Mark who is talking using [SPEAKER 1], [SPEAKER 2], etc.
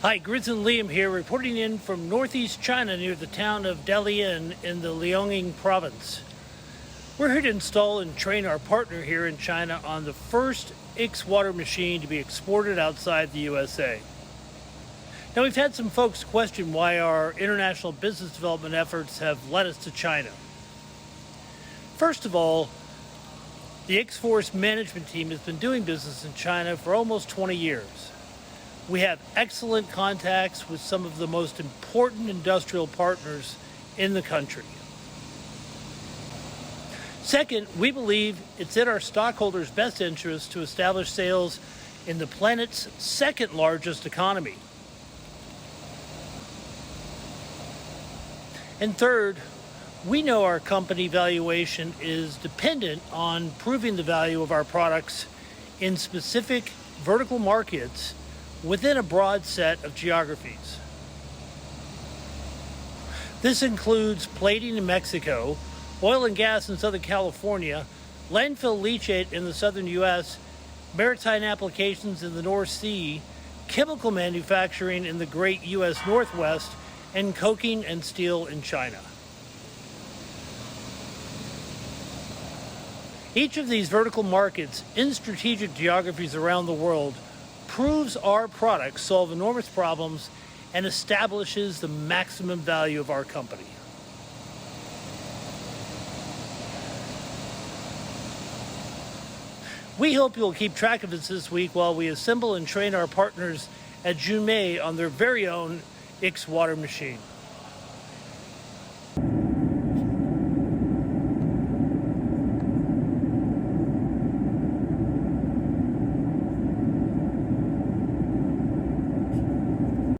[SPEAKER 1] Hi, Grizz and Liam here, reporting in from northeast China near the town of Dalian in the Liaoning province. We're here to install and train our partner here in China on the first X water machine to be exported outside the USA. Now, we've had some folks question why our international business development efforts have led us to China. First of all, the X-Force management team has been doing business in China for almost 20 years. We have excellent contacts with some of the most important industrial partners in the country. Second, we believe it's in our stockholders' best interest to establish sales in the planet's second largest economy. And third, we know our company valuation is dependent on proving the value of our products in specific vertical markets within a broad set of geographies. This includes plating in Mexico, oil and gas in Southern California, landfill leachate in the southern U.S., maritime applications in the North Sea, chemical manufacturing in the great U.S. Northwest, and coking and steel in China. Each of these vertical markets in strategic geographies around the world proves our products solve enormous problems and establishes the maximum value of our company. We hope you'll keep track of this week while we assemble and train our partners at Junmei on their very own X water machine.